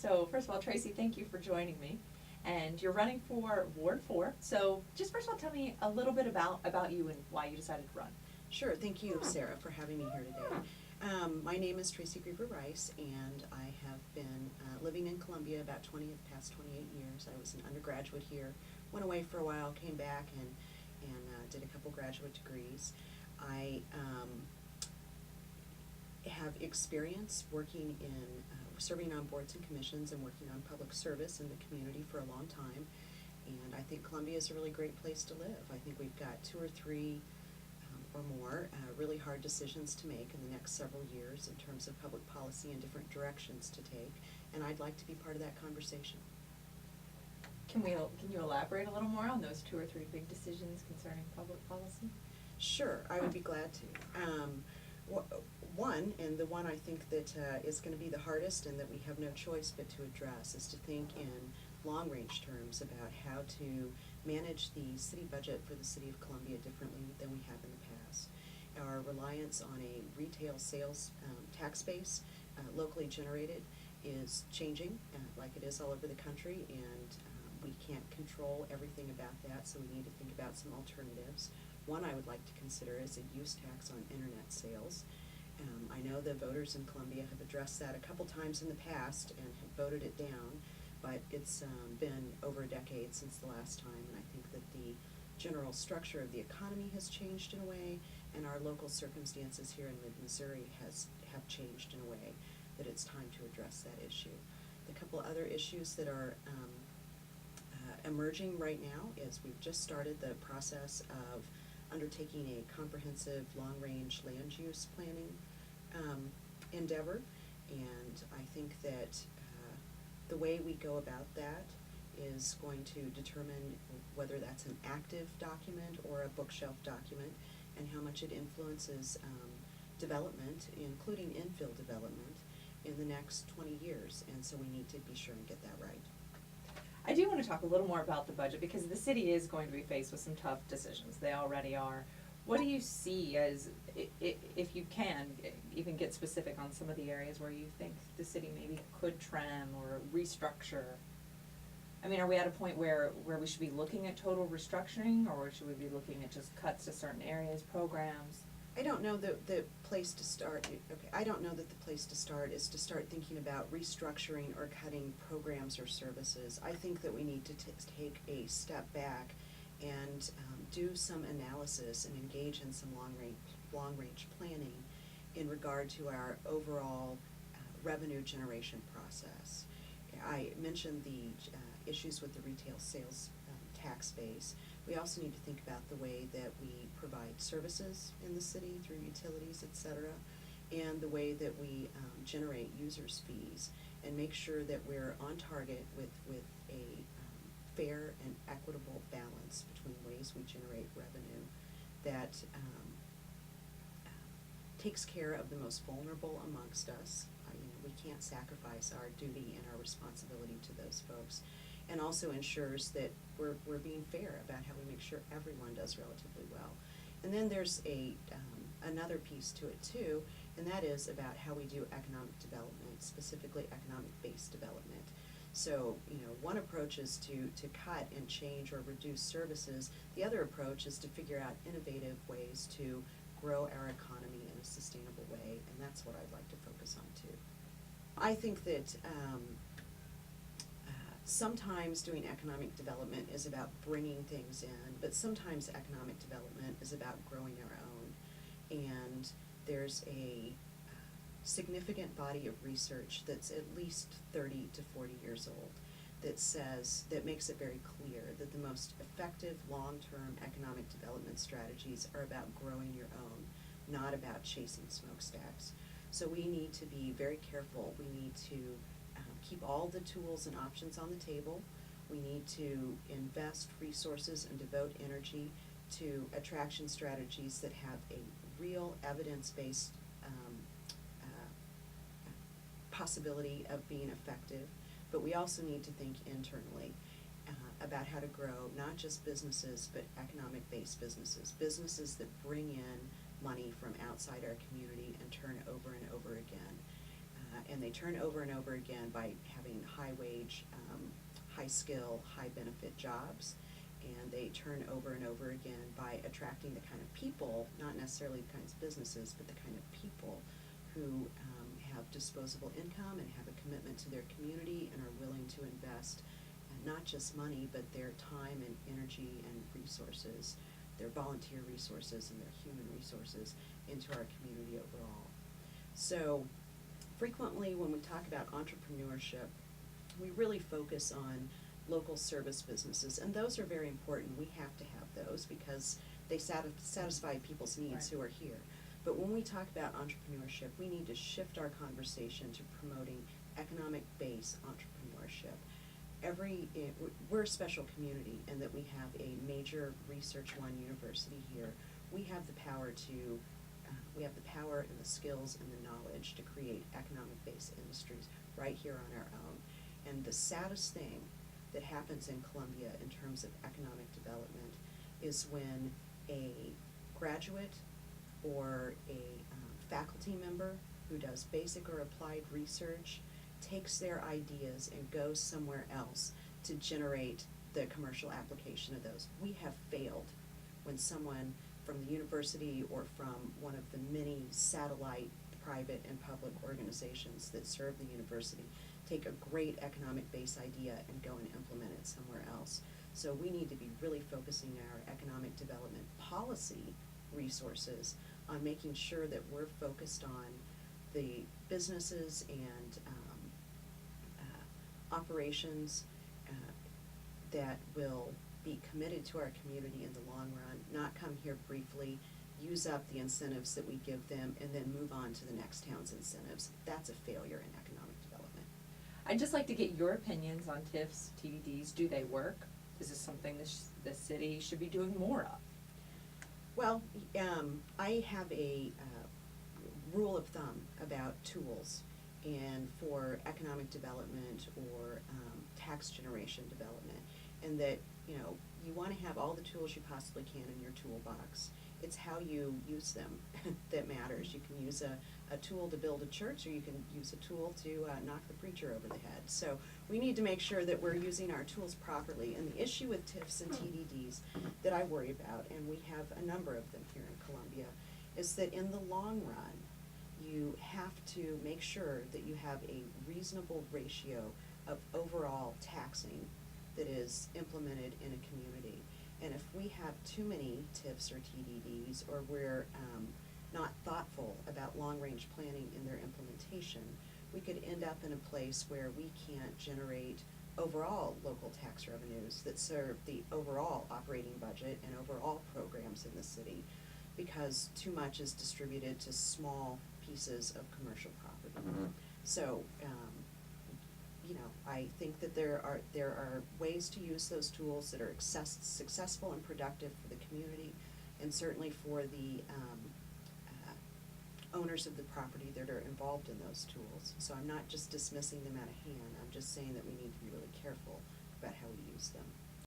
So first of all, Tracy, thank you for joining me. And you're running for Ward 4. So just first of all, tell me a little bit about you and why you decided to run. Sure, thank you, Sarah, for having me here today. My name is Tracy Greever-Rice, and I have been living in Columbia about past 28 years. I was an undergraduate here, went away for a while, came back, and did a couple graduate degrees. I have experience working in serving on boards and commissions and working on public service in the community for a long time, and I think Columbia is a really great place to live. I think we've got 2 or 3 or more really hard decisions to make in the next several years in terms of public policy and different directions to take, and I'd like to be part of that conversation. Can you elaborate a little more on those 2 or 3 big decisions concerning public policy? Sure, I would be glad to. One, and the one I think that is going to be the hardest and that we have no choice but to address, is to think in long-range terms about how to manage the city budget for the City of Columbia differently than we have in the past. Our reliance on a retail sales tax base, locally generated, is changing like it is all over the country, and we can't control everything about that, so we need to think about some alternatives. One I would like to consider is a use tax on internet sales. I know the voters in Columbia have addressed that a couple times in the past and have voted it down, but it's been over a decade since the last time, and I think that the general structure of the economy has changed in a way, and our local circumstances here in mid-Missouri have changed in a way that it's time to address that issue. The couple other issues that are emerging right now is we've just started the process of undertaking a comprehensive long-range land use planning endeavor, and I think that the way we go about that is going to determine whether that's an active document or a bookshelf document, and how much it influences development, including infill development, in the next 20 years, and so we need to be sure and get that right. I do want to talk a little more about the budget, because the city is going to be faced with some tough decisions. They already are. What do you see as, if you can, even get specific on some of the areas where you think the city maybe could trim or restructure? I mean, are we at a point where we should be looking at total restructuring, or should we be looking at just cuts to certain areas, programs? I don't know that the place to start, I don't know that the place to start is to start thinking about restructuring or cutting programs or services. I think that we need to take a step back and do some analysis and engage in some long-range planning in regard to our overall revenue generation process. I mentioned the issues with the retail sales tax base. We also need to think about the way that we provide services in the city through utilities, etc., and the way that we generate users' fees, and make sure that we're on target with a fair and equitable balance between ways we generate revenue that takes care of the most vulnerable amongst us. We can't sacrifice our duty and our responsibility to those folks, and also ensures that we're being fair about how we make sure everyone does relatively well. And then there's another piece to it too, and that is about how we do economic development, specifically economic-based development. So, one approach is to cut and change or reduce services. The other approach is to figure out innovative ways to grow our economy in a sustainable way, and that's what I'd like to focus on too. I think that sometimes doing economic development is about bringing things in, but sometimes economic development is about growing our own. And there's a significant body of research that's at least 30 to 40 years old that makes it very clear that the most effective long-term economic development strategies are about growing your own, not about chasing smokestacks. So we need to be very careful. We need to keep all the tools and options on the table. We need to invest resources and devote energy to attraction strategies that have a real evidence-based possibility of being effective. But we also need to think internally about how to grow not just businesses, but economic-based businesses that bring in money from outside our community and turn over and over again. And they turn over and over again by having high wage, high skill, high benefit jobs. And they turn over and over again by attracting the kind of people, not necessarily the kinds of businesses, but the kind of people who have disposable income and have a commitment to their community and are willing to invest not just money, but their time and energy and resources, their volunteer resources and their human resources into our community overall. So frequently when we talk about entrepreneurship, we really focus on local service businesses, and those are very important. We have to have those because they satisfy people's needs who are here. But when we talk about entrepreneurship, we need to shift our conversation to promoting economic-based entrepreneurship. We're a special community in that we have a major Research One university here. We have the power and the skills and the knowledge to create economic-based industries right here on our own. And the saddest thing that happens in Columbia in terms of economic development is when a graduate or a faculty member who does basic or applied research takes their ideas and goes somewhere else to generate the commercial application of those. We have failed when someone from the university or from one of the many satellite private and public organizations that serve the university take a great economic-based idea and go and implement it somewhere else. So we need to be really focusing our economic development policy resources on making sure that we're focused on the businesses and operations that will be committed to our community in the long run, not come here briefly, use up the incentives that we give them, and then move on to the next town's incentives. That's a failure in economic development. I'd just like to get your opinions on TIFs, TDDs. Do they work? Is this something the city should be doing more of? Well, I have a rule of thumb about tools and for economic development or tax generation development, and that you want to have all the tools you possibly can in your toolbox. It's how you use them that matters. You can use a tool to build a church, or you can use a tool to knock the preacher over the head. So we need to make sure that we're using our tools properly. And the issue with TIFs and TDDs that I worry about, and we have a number of them here in Columbia, is that in the long run, you have to make sure that you have a reasonable ratio of overall taxing that is implemented in a community. And if we have too many TIFs or TDDs, or we're not thoughtful about long-range planning in their implementation, we could end up in a place where we can't generate overall local tax revenues that serve the overall operating budget and overall programs in the city, because too much is distributed to small pieces of commercial property. Mm-hmm. So, I think that there are ways to use those tools that are successful and productive for the community, and certainly for the owners of the property that are involved in those tools. So I'm not just dismissing them out of hand. I'm just saying that we need to be really careful about how we use them.